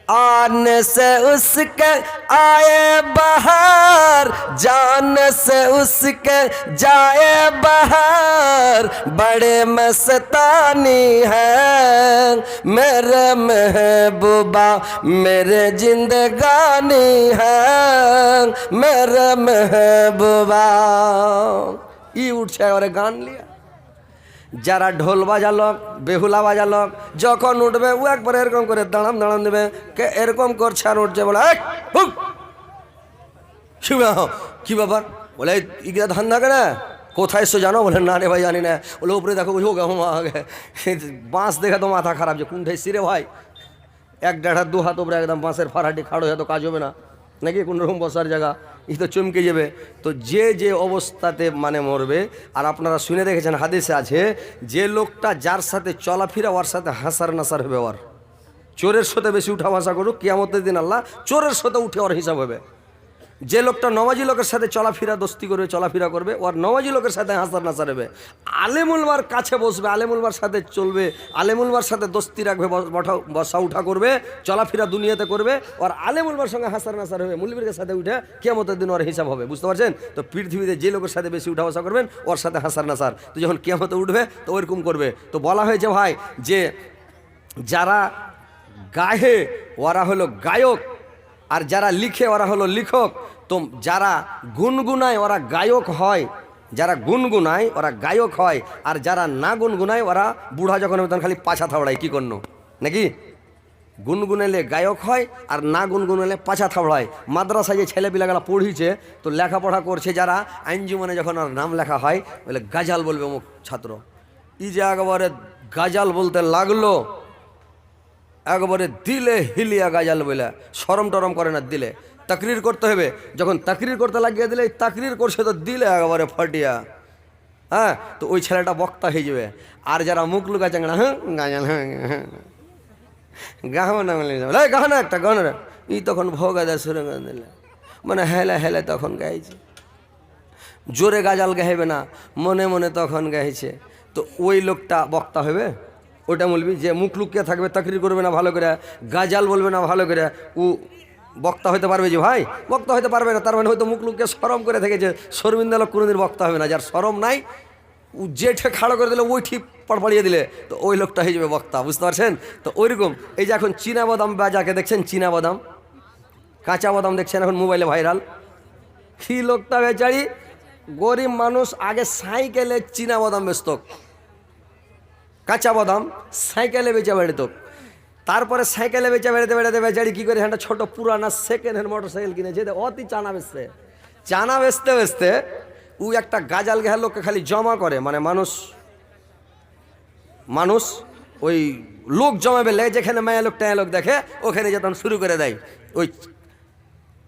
आने से उसके आए बहार, जाने से उसके जाए बहार। बड़े मस्तानी है मेरे महबूबा, मेरे जिंदगानी है मेरे महबूबा। ই উঠছে এবারে গান লিয়া। যারা ঢোল বাজালক বেহুলা বাজালক যখন উঠবে ও একবার এরকম করে দাঁড়াম দাঁড়াম দেবে, কে এরকম করছে আর উঠছে বলে কি ব্যাপার, বলে ইগরা ধান থাকে না কোথায় এসছো জানো, বলে না রে ভাই জানি না। বলে উপরে দেখো বুঝো আগে বাঁশ দেখে তো মাথা খারাপ, যে কোনটাই সিরে ভাই 1-1.5 হাত 2 হাত উপরে একদম বাঁশের ফারাটি খাড়ো হয়ে তো কাজ হবে না নাকি, কোনোরকম বসার জায়গা ই তো চমকে যাবে। তো যে যে অবস্থাতে মানে মরবে। আর আপনারা শুনে দেখেছেন হাদিসে আছে, যে লোকটা যার সাথে চলাফেরা ওর সাথে হাসার নাসার হবে। ওর চোরের সাথে বেশি উঠা ভাষা করুক, কিয়ামতের দিন আল্লাহ চোরের সাথে উঠে ওর হিসাব হবে। যে লোকটা নমাজি লোকের সাথে চলাফেরা দোস্তি করবে চলাফেরা করবে, ওর নমাজি লোকের সাথে হাসার নাসার হবে। আলেমুলমার কাছে বসবে, আলেমুলমার সাথে চলবে, আলেমুলমার সাথে দোস্তি রাখবে, বসা উঠা করবে, চলাফেরা দুনিয়াতে করবে, ওর আলেমুলমার সঙ্গে হাসার নাসার হবে। মুলবির সাথে উঠে কিয়ামতের দিন ওর হিসাব হবে, বুঝতে পারছেন? তো পৃথিবীতে যে লোকের সাথে বেশি উঠা বসা করবেন ওর সাথে হাসার নাসার। তো যখন কিয়ামতে উঠবে তো ওইরকম করবে। তো বলা হয়েছে ভাই যে যারা গায়ে ওরা হলো গায়ক, আর যারা লিখে ওরা হলো লিখক। তো যারা গুনগুনায় ওরা গায়ক হয়, যারা গুনগুনায় ওরা গায়ক হয়, আর যারা না গুনগুনায় ওরা বুড়া যখন হবে তখন খালি পাছা থাবড়ায়। কি করনো নাকি, গুনগুনাইলে গায়ক হয় আর না গুনগুনাইলে পাছা থাবড়ায়। মাদ্রাসায় যে ছেলেপিলাগুলা পড়িছে তো লেখাপড়া করছে যারা, আইনজীবনে যখন আর নাম লেখা হয় বলে গাজাল বলবে অমুক ছাত্র। ই যে একবারে গাজাল বলতে লাগলো, একবারে দিলে হিলিয়া গাজাল বলে, শরম টরম করে না দিলে। তাকরির করতে হবে, যখন তাকরির করতে লাগিয়ে দিলে তাকরির করছে তো দিলে একবারে ফাটিয়া। হ্যাঁ, তো ওই ছেলেটা বক্তা হয়ে যাবে। আর যারা মুখ লুকা চাংড়া হ্যাঁ গাজাল হ্যাঁ গাহো না বলে গাহ না একটা গান, ই তখন ভোগা দেয় সুরে গান দিলে মানে হেলে হেলে তখন গাইছে। জোরে গাজাল গাইবে না, মনে মনে তখন গাইছে। তো ওই লোকটা বক্তা হবে, ওইটা বলবি যে মুখ লুকিয়ে থাকবে, তাকরির করবে না ভালো করে, গাজাল বলবে না ভালো করে, ও বক্তা হতে পারবে? যে ভাই বক্তা হতে পারবে না, তার মানে হয়তো মুখ লুকিয়ে শরম করে থেকেছে। শর্মিন্দা লোক কোনোদিন বক্তা হবে না। যার শরম নাই ও যেঠে খাড়ো করে দিলে ওই ঠিক পড়পাড়িয়ে দিলে তো ওই লোকটা হয়ে যাবে বক্তা, বুঝতে পারছেন? তো ওইরকম এই যে এখন চীনা বাদাম বাজাকে দেখছেন, চীনা বাদাম কাঁচা বাদাম দেখছেন এখন মোবাইলে ভাইরাল। কি লোকটা বেচারি গরিব মানুষ, আগে সাইকেলে চীনা বাদাম বেচত, কাঁচা বাদাম সাইকেলে বেচা বেড়েত। তারপরে সাইকেলে বেচা বেড়াতে বেড়াতে বেচারি কী করে একটা ছোটো পুরানা সেকেন্ড হ্যান্ড মোটর সাইকেল কিনেছে, অতি চানা বেচতে। চানা বেচতে বেচতে ও একটা গাজাল গেহার লোককে খালি জমা করে, মানে মানুষ ওই লোক জমাবে লে, যেখানে মায়া লোক টায়া লোক দেখে ওখানে যেতাম শুরু করে দেয়। ওই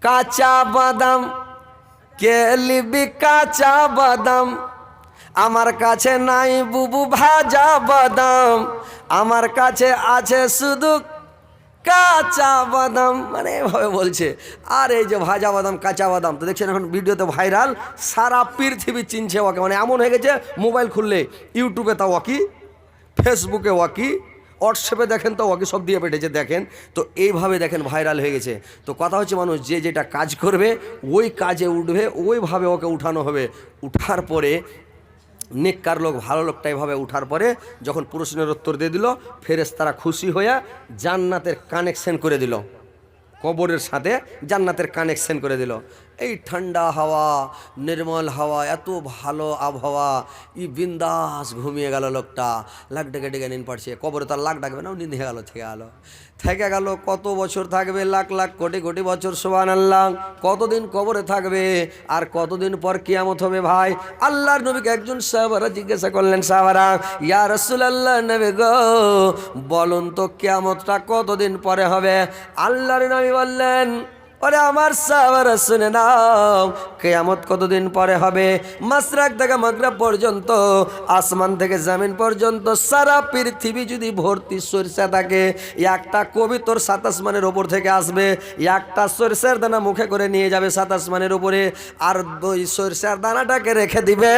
কাঁচা বাদাম কে লিবি কাঁচা বাদাম, আমার কাছে নাই বুবু ভাজা বাদাম, আমার কাছে আছে শুধু কাঁচা বাদাম। মানে এভাবে বলছে। আর এই যে ভাজা বাদাম কাঁচা বাদাম তো দেখছেন এখন ভিডিওতে ভাইরাল, সারা পৃথিবী চিনছে ওকে। মানে এমন হয়ে গেছে মোবাইল খুললে ইউটিউবে তা ওয়াকি, ফেসবুকে ওয়াকি, হোয়াটসঅ্যাপে দেখেন তো ওকে সব দিয়ে পেটেছে দেখেন। তো এইভাবে দেখেন ভাইরাল হয়ে গেছে। তো কথা হচ্ছে মানুষ যে যেটা কাজ করবে ওই কাজে উঠবে, ওইভাবে ওকে উঠানো হবে। উঠার পরে নেককার লোক ভালো লোকটা এভাবে উঠার পরে যখন প্রশ্নের উত্তর দিয়ে দিল, ফেরেশতারা খুশি হইয়া জান্নাতের কানেকশন করে দিল, কবরের সাথে জান্নাতের কানেকশন করে দিল। এই ঠান্ডা হাওয়া, নির্মল হাওয়া, এত ভালো আবহাওয়া, ই বিন্দাস ঘুমিয়ে গেল লোকটা। লাখ ডেকে ডেকে নিন পাড়ছে, কবরে তার লাখ ডাকবে না, নিন থেকে গেল থেকে গেল। কত বছর থাকবে? লাখ লাখ কোটি কোটি বছর, সুবহানাল্লাহ। কতদিন কবরে থাকবে আর কতদিন পর কিয়ামত হবে? ভাই আল্লাহর নবীকে একজন সাহাবারা জিজ্ঞাসা করলেন, সাহাবারা ইয়া রাসূলুল্লাহ, নবী গো বলুন তো কিয়ামতটা কতদিন পরে হবে? আল্লাহর নবী বললেন ওরে আমার সাহাবারা শুনে নাও, কিয়ামত কতদিন পরে হবে? মাশরাক থেকে মাগরিব পর্যন্ত, আসমান থেকে জমিন পর্যন্ত সারা পৃথিবী যদি ভর্তি সরিষা থাকে, একটা কবি তোর ৭ আসমানের ওপর থেকে আসবে, একটা সরিষার দানা মুখে করে নিয়ে যাবে ৭ আসমানের উপরে, আর ওই সরিষার দানাটাকে রেখে দিবে,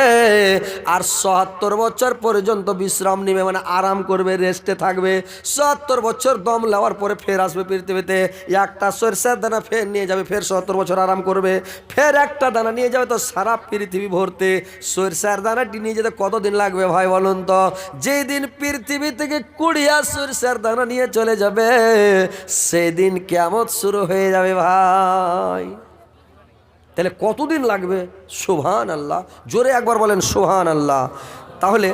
আর ৭০ বছর পর্যন্ত বিশ্রাম নিবে, মানে আরাম করবে, রেস্টে থাকবে। ৭০ বছর দম নেওয়ার পরে ফের আসবে পৃথিবীতে, একটা সরিষার দানা ফের নিয়ে যাবে, ফের ৭০ বছর আরাম করবে, ফের একটা দানা নিয়ে যাবে, তো সারা পৃথিবী ভর্তি সরিষার দানাটি নিয়ে যেতে কতদিন লাগবে ভাই বলুন তো? যেই দিন পৃথিবী থেকে ২০ সরিষার দানা নিয়ে চলে যাবে, সেদিন কিয়ামত শুরু হয়ে যাবে ভাই। তাহলে কতদিন লাগবে? সুবহান আল্লাহ, জোরে একবার বলেন সুবহান আল্লাহ। তাহলে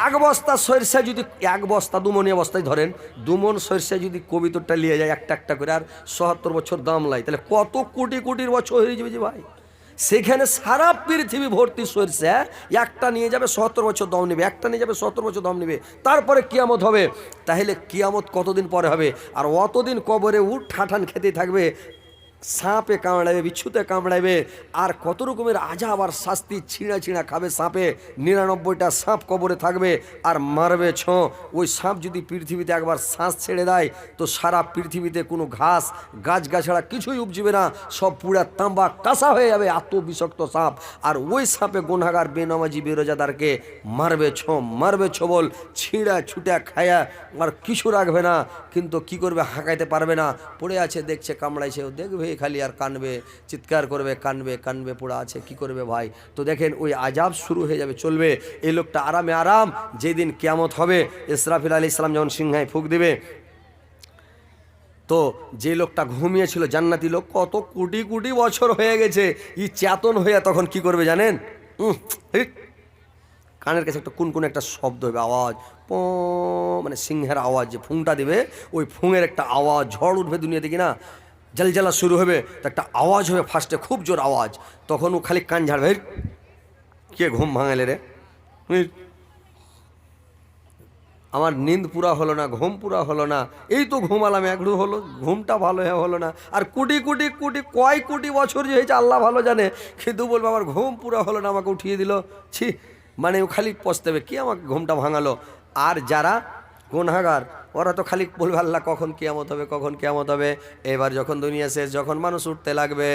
এক বস্তা সরিষা যদি, এক বস্তা দুমনি অবস্থায় ধরেন, দুমন সরিষা যদি কবিতরটা নিয়ে যায় একটা একটা করে, আর ৭০ বছর দাম লাই, তাহলে কত কোটি কোটির বছর হয়ে যাবে যে ভাই। সেখানে সারা পৃথিবী ভর্তি সরিষা, একটা নিয়ে যাবে ৭০ বছর দম নেবে, একটা নিয়ে যাবে ৭০ বছর দম নেবে, তারপরে কিয়ামত হবে। তাহলে কিয়ামত কতদিন পরে হবে? আর অতদিন কবরে উঠ ঠাঠান খেতে থাকবে, সাপে কামড়াবে, বিচ্ছুতে কামড়াবে, আর কত রকমের আজাব আর শাস্তি, ছিঁড়া ছিঁড়া খাবে সাপে। ৯৯টা সাপ কবরে থাকবে আর মারবে ছোঁ। ওই সাপ যদি পৃথিবীতে একবার শ্বাস ছেড়ে দেয়, তো সারা পৃথিবীতে কোনো ঘাস গাছগাছড়া কিছুই উপজিবে না, সব পুরা তাম্বা কাঁসা হয়ে যাবে, এত বিষাক্ত সাপ। আর ওই সাপে গুনাহগার বেনামাজি বেরোজাদারকে মারবে ছোবল, ছিঁড়া ছুটা খায়া আর কিছু রাখবে না। কিন্তু কি করবে? হাঁকাইতে পারবে না, পড়ে আছে, দেখছে কামড়াইছে, ও দেখবে খালি আর কানবে, চিৎকার করবে, কানবে পড়ে আছে, কি করবে ভাই? তো দেখেন ওই আজাব শুরু হয়ে যাবে, চলবে। এই লোকটা আরামে আরাম, যেদিন কিয়ামত হবে, ইসরাফিল আলাইহিস সালাম যখন সিংহায় ফুঁক দিবে, তো যে লোকটা ঘুমিয়েছিল জান্নাতি লোক, কত কোটি কোটি বছর হয়ে গেছে, ই চেতন হয়ে তখন কি করবে জানেন? কানের কাছে একটা কোন একটা শব্দ হবে, আওয়াজ, মানে সিংহের আওয়াজ, যে ফুংটা দেবে, ওই ফুঙের একটা আওয়াজ, ঝড় উঠবে দুনিয়া থেকে না, জলজলা শুরু হবে, তো একটা আওয়াজ হবে ফার্স্টে, খুব জোর আওয়াজ। তখন ও খালি কান ঝাড়বে, কে ঘুম ভাঙালে রে, আমার নিন্দ পুরা হলো না, ঘুম পুরা হলো না, এই তো ঘুমালাম একটু হলো, ঘুমটা ভালো হলো না, আর কোটি কোটি কোটি কয় কোটি বছর যে হয়েছে আল্লাহ ভালো জানে, কিন্তু বলবো আমার ঘুম পুরা হলো না, আমাকে উঠিয়ে দিল, ছি, মানে ও খালি পস্তাবে, কি আমাকে ঘুমটা ভাঙালো। আর যারা গুনাহগার, ওরা তো খালি বলবে আল্লাহ কখন কিয়ামত হবে, কখন কিয়ামত হবে। এবার যখন দুনিয়া শেষ, যখন মানুষ উঠতে লাগবে,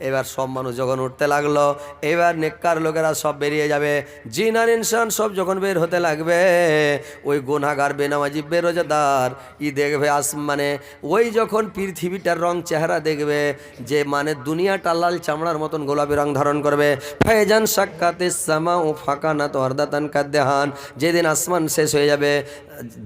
এবার সব মানুষ যখন উঠতে লাগলো, এবার নেককার লোকেরা সব বেরিয়ে যাবে, জিন আর ইনসান সব যখন বের হতে লাগবে, ওই গুনাহগার বেনামাজি বেরোজাদার দেখবে মানে ওই যখন পৃথিবীটার রং চেহারা দেখবে, যে মানে দুনিয়াটা লাল চামড়ার মতন গোলাপি রং ধারণ করবে। ফায়জান সাক্কাতে সামা ও ফাঁকা না তো হরদাতান কাদ্দেহান, যেদিন আসমান শেষ হয়ে যাবে,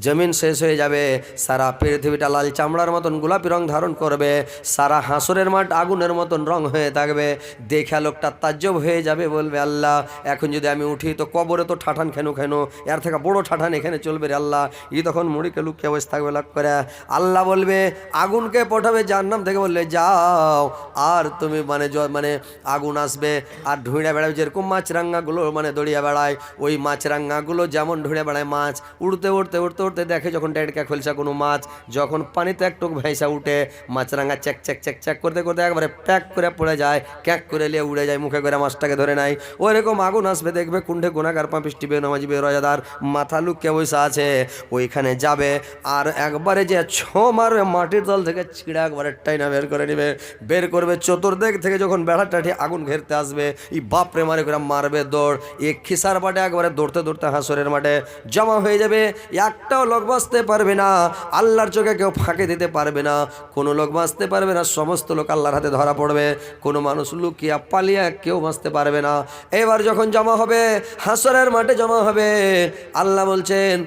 জমিন শেষ হয়ে যাবে, সারা পৃথিবীটা লাল চামড়ার মতন গোলাপি রং ধারণ করবে, সারা হাসরের মাঠ আগুনের মতন রং হয়ে থাকবে। দেখা লোকটা তাজ্জব হয়ে যাবে, বলবে আল্লাহ এখন যদি আমি উঠি, তো কবরে তো ঠাঠান খেনো এর থেকে বড় ঠাঠান এখানে চলবে রে আল্লাহ। তখন মুড়িকে লুকিয়ে বসে থাকবে লাগ করে। আল্লাহ বলবে, আগুনকে পাঠাবে জাহান্নাম থেকে, বললে যাও, আর তুমি মানে আগুন আসবে আর ঢুঁড়ে বেড়াবে, যেরকম মাছরাঙ্গাগুলো মানে দড়িয়ে বেড়ায়, ওই মাছরাঙ্গাগুলো যেমন ঢুঁড়ে বেড়ায়, মাছ উড়তে উড়তে উড়তে উড়তে দেখে যখন ডেটকা খোলসা কোনো মাছ যখন পানিতে একটু ভেসা উঠে, মাছরাঙ্গা চেক চেক চেক চেক করতে করতে একবারে প্যাক করে পড়ে যায়, ক্যাক করে নিয়ে উড়ে যায়, মুখে করে মাছটাকে ধরে নেয়। ওইরকম আগুন আসবে, দেখবে কুণ্ঠে গুনাহগার পাপিষ্টি বেনামাজি বেরোজাদার মাথা লুকিয়ে বসে আছে, ওইখানে যাবে আর একবারে যে মারবে, মাটির তল থেকে ছিঁড়ে একবারে টাইনা বের করে নেবে, বের করবে। চতুর্দিক থেকে যখন বেড়া টাঠি আগুন ঘেরতে আসবে, বাপরে মারে করে মারবে দৌড়, খিসার মাঠে একবারে দৌড়তে দৌড়তে হাসরের মাঠে জমা হয়ে যাবে। একটাও লোক বাঁচতে পারবে না, আল্লাহর চোখে কেউ ফাঁকে দিতে পারবে না, কোনো লোক বাঁচতে পারবে না, সমস্ত লোক আল্লাহর হাতে ধরা পড়বে, কোনো মানুষ লুকিয়া পালিয়া কেউ বাঁচতে পারবে না। এবার যখন জমা হবে, হাসরের মাঠে জমা হবে, আল্লাহ বলছেন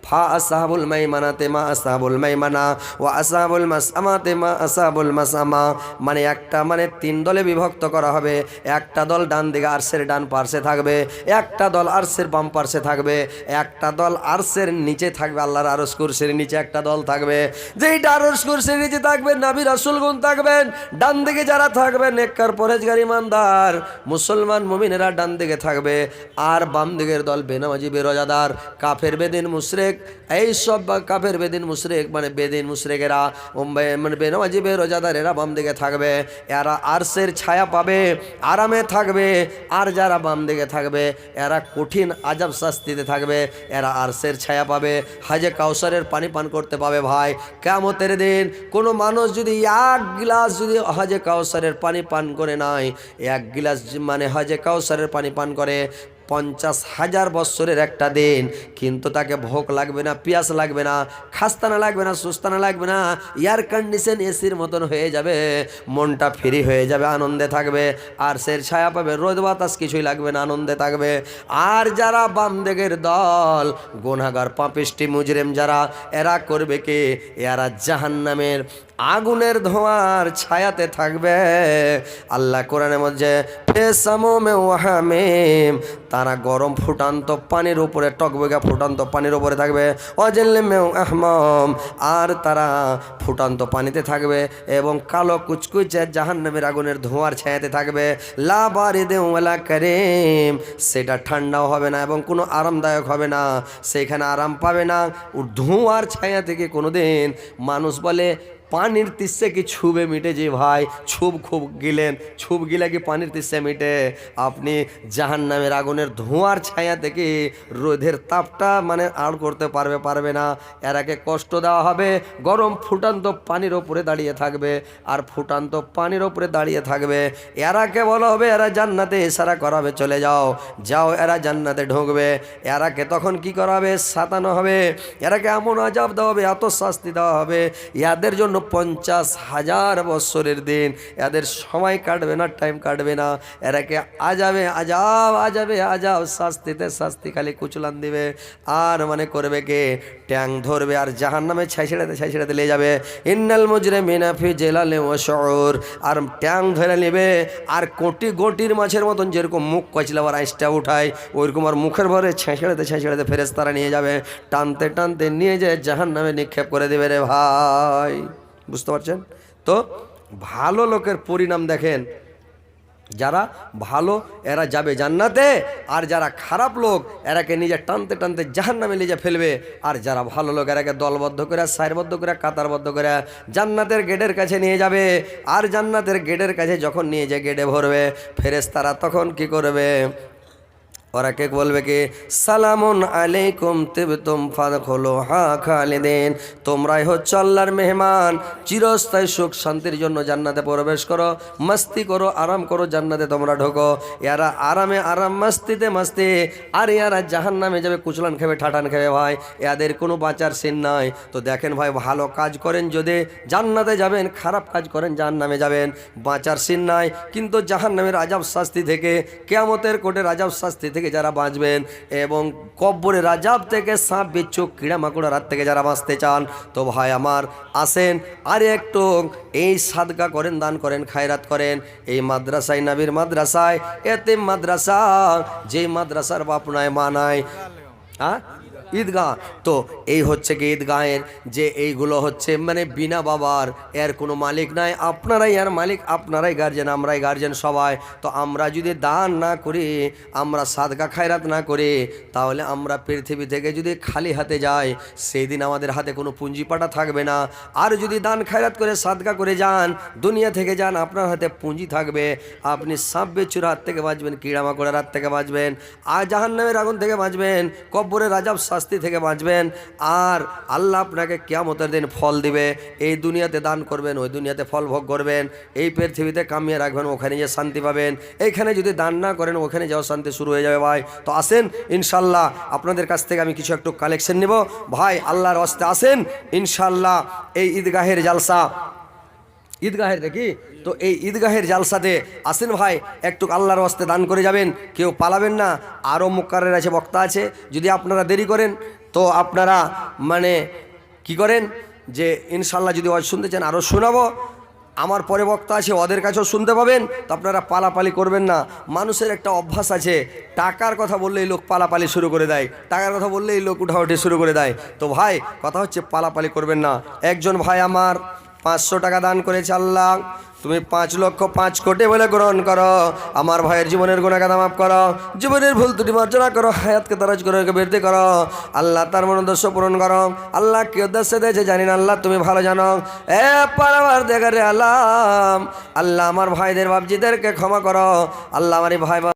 ফা আসহাবুল মাইমানাতে মা আসহাবুল মাইমানা ও আসহাবুল মাসআমাতে মা আসহাবুল মাসআমা, মানে একটা মানে 3 দলে বিভক্ত করা হবে। একটা দল ডান দিকে আরশের ডান পার্শ্বে থাকবে, একটা দল আরশের বাম পার্শ্বে থাকবে, একটা দল আরশের নিচে থাকবে, আল্লাহর আরশ কুরসির নিচে একটা দল থাকবে। যেইটা আরশ কুরসির নিচে থাকবেন, নবী রাসূলগণ থাকবেন। ডান দিকে যারা থাকবে নেককার পরহেজগার ইমানদার মুসলমান মুমিনেরা ডান দিকে থাকবে, আর বাম দিকের দল বেনামাজি বেরোজাদার কাফের বেদিন মুশরিক মুশরিক, এই সব কাফের বেদিন মুশরিক মানে বেদিন মুশরিকেরা মানে বেনামাজি বেরোজাদারেরা বাম দিকে থাকবে, এরা আরশের ছায়া পাবে, আরামে থাকবে। আর যারা বাম দিকে থাকবে এরা কঠিন আযাব শাস্তিতে থাকবে, এরা আরশের ছায়া পাবে, হাজে কাউসারের পানি পান করতে পাবে। ভাই কিয়ামতের দিন কোনো মানুষ যদি এক গ্লাস যদি হাজে কাউসারের পানি পান করে নাই, এক গ্লাস মানে হাজে কাউসারের পানি পান করে 50,000 বৎসরের একটা দিন, কিন্তু তাকে ভোক লাগবে না, পিয়াস লাগবে না, খাস্তানা লাগবে না, সুস্তানা লাগবে না, এয়ার কন্ডিশন এসির মতন হয়ে যাবে, মনটা ফ্রি হয়ে যাবে, আনন্দে থাকবে, আর সের ছায়া পাবে, রোদ বাতাস কিছুই লাগবে না, আনন্দে থাকবে। আর যারা বাম দিকের দল গুনাহগার পাপিষ্টি মুজরিম যারা, এরা করবে কি, এরা জাহান্নামের আগুনের ধোঁয়ার ছায়াতে থাকবে। আল্লাহ কোরআনের মধ্যে ফেসামুমে ওয়াহামিম, তারা গরম ফুটান্ত পানির উপরে, টকবগা ফুটান্ত পানির উপরে থাকবে। অজেল্লেমেও আহমাম, আর তারা ফুটান্ত পানিতে থাকবে এবং কালো কুচকুচে জাহান্নামের আগুনের ধোঁয়ার ছায়াতে থাকবে। লা বারিদে ওয়ালা কারিম, সেটা ঠান্ডাও হবে না এবং কোনো আরামদায়ক হবে না, সেখানে আরাম পাবে না। ধোঁয়ার ছায়া থেকে কোনোদিন মানুষ বলে পানির তিস্সে কি ছুবে মিটে? যে ভাই ছুব খুব গিলেন, ছুব গিলা কি পানির তিস্সে মিটে? আপনি জাহান্নামের আগুনের ধোঁয়ার ছায়া থেকে রোদের তাপটা মানে আড় করতে পারবে না। এরাকে কষ্ট দেওয়া হবে, গরম ফুটান্ত পানির ওপরে দাঁড়িয়ে থাকবে, আর ফুটান্ত পানির ওপরে দাঁড়িয়ে থাকবে। এরাকে বলা হবে এরা জান্নাতে ইশারা করাবে, চলে যাও যাও, এরা জান্নাতে ঢুকবে। এরাকে তখন কি করাবে? সাতানো হবে, এরাকে এমন আযাব দেওয়া হবে, এত শাস্তি দেওয়া হবে, এদের জন্য 50,000 বৎসরের দিন এদের সময় কাটবে না, টাইম কাটবে না। এরাকে আজাবে আজাব শাস্তিতে শাস্তি খালি কুচলান দিবে। আর মানে করবে কে? ট্যাং ধরবে আর জাহান্নামে ছাইছেড়াতে নিয়ে যাবে। ইন্নাল মুজরিমিনা ফি জালালিন ওয়া শুউর, আর ট্যাং ধরে নেবে, আর কোটি গোটির মাছের মতন যেরকম মুখ কচলাবার আইসটা উঠায়, ওইরকম আর মুখের ভরে ছাইছেড়াতে ফেরেশতারা নিয়ে যাবে, টানতে টানতে নিয়ে যায় জাহান্নামে নিক্ষেপ করে দেবে। রে ভাই, বুঝতে পারছেন তো? ভালো লোকের পরিণাম দেখেন, যারা ভালো এরা যাবে জান্নাতে, আর যারা খারাপ লোক এরাকে নিজে টানতে টানতে জাহান্নামে নিজে ফেলবে। আর যারা ভালো লোক এরাকে দলবদ্ধ করে, সারিবদ্ধ করে, কাতারবদ্ধ করে জান্নাতের গেটের কাছে নিয়ে যাবে। আর জান্নাতের গেটের কাছে যখন নিয়ে যায় গেটে ভরবে, ফেরেশতারা তখন কি করবে? ওরা কে বলবে কি? সালামুন আলাইকুম তিবতুম ফাদখুলুহা খালিদিন, তোমরাই হচ্ছে আল্লাহর মেহমান, চিরস্থায়ী সুখ শান্তির জন্য জান্নাতে প্রবেশ করো, মস্তি করো, আরাম করো, জান্নাতে তোমরা ঢোকো। এরা আরামে আরাম, মস্তিতে মস্তি, আর এরা জাহান্নামে যাবে কুচলান খাবে, ঠাটান খাবে। ভাই এদের কোনো বাঁচার সিন নাই। তো দেখেন ভাই, ভালো কাজ করেন যদি জান্নাতে যাবেন, খারাপ কাজ করেন জাহান্নামে যাবেন, বাঁচার সিন নাই। কিন্তু জাহান্নামের আযাব শাস্তি থেকে, কিয়ামতের কোটের আযাব শাস্তি থেকে যারা বাঁচবেন, এবং কব্বরের আযাব থেকে, সাপ বিচ্ছু কীড়া মাকড়ার হাত থেকে যারা বাঁচতে চান, তো ভাই আমার আসেন আর একটু এই সাদকা করেন, দান করেন, খায়রাত করেন। এই মাদ্রাসায়, নবীর মাদ্রাসায়, এতিম মাদ্রাসা, যেই মাদ্রাসার বাপ নাই মা নাই, হ্যাঁ ঈদগাহ, তো এই হচ্ছে কি ঈদগাহের যে এইগুলো হচ্ছে মানে বিনা বাবার, এর কোনো মালিক নাই, আপনারাই এর মালিক, আপনারাই গার্জেন, আমরাই গার্জেন সবাই। তো আমরা যদি দান না করি, আমরা সাদকা খায়রাত না করি, তাহলে আমরা পৃথিবী থেকে যদি খালি হাতে যাই, সেই দিন আমাদের হাতে কোনো পুঁজিপাটা থাকবে না। আর যদি দান খায়রাত করে, সাদকা করে যান, দুনিয়া থেকে যান, আপনার হাতে পুঁজি থাকবে, আপনি সাপ বিচ্ছুর হাত থেকে বাঁচবেন, কীড়ামাকড়ার হাত থেকে বাঁচবেন, আর জাহান্নামের আগুন থেকে বাঁচবেন, কব্বরের আযাব শাস্তি থেকে বাঁচবেন। আর আল্লাহ আপনাকে কিয়ামতের দিন ফল দিবে। এই দুনিয়াতে দান করবেন, ওই দুনিয়াতে ফল ভোগ করবেন, এই পৃথিবীতে কামিয়ে রাখবেন, ওখানে যে শান্তি পাবেন। এইখানে যদি দান না করেন, ওখানে যাওয়া শান্তি শুরু হয়ে যাবে। ভাই তো আসেন, ইনশাল্লাহ আপনাদের কাছ থেকে আমি কিছু একটু কালেকশন নেব। ভাই আল্লাহর রাস্তায় আসেন, ইনশাল্লাহ এই ঈদগাহের জালসা, ঈদগাহের দেখি তো এই ঈদগাহের জালসাতে আসেন ভাই, একটু আল্লাহর ওয়াস্তে দান করে যাবেন, কেউ পালাবেন না। আরও মুক্কারের আছে, বক্তা আছে, যদি আপনারা দেরি করেন তো আপনারা মানে কি করেন যে ইনশাল্লাহ যদি ওয়াজ শুনতে চান আরও শোনাবো, আমার পরে বক্তা আছে, ওদের কাছেও শুনতে পাবেন। তো আপনারা পালাপালি করবেন না। মানুষের একটা অভ্যাস আছে, টাকার কথা বললেই লোক পালাপালি শুরু করে দেয়, টাকার কথা বললেই লোক উঠাউঠি শুরু করে দেয়। তো ভাই কথা হচ্ছে পালাপালি করবেন না। একজন ভাই আমার 500 টাকা দান করেছে আল্লাহ, তুমি 5,05,00,000 বলে গ্রহণ করো। আমার ভাইয়ের জীবনের গুনাহ মাফ করো, জীবনের ভুল ত্রুটি মার্জনা করো, হায়াতকে দারাজ করো, বৃদ্ধি করো আল্লাহ, তার মনোদর্শ পূরণ করো আল্লাহ। কি উদ্দেশ্যে দিয়েছে জানি না আল্লাহ, তুমি ভালো জানো। এ পারাবার দেখারে আল্লাহ, আল্লাহ আমার ভাইদের বাপজিদেরকে ক্ষমা করো আল্লাহ, আমার ভাই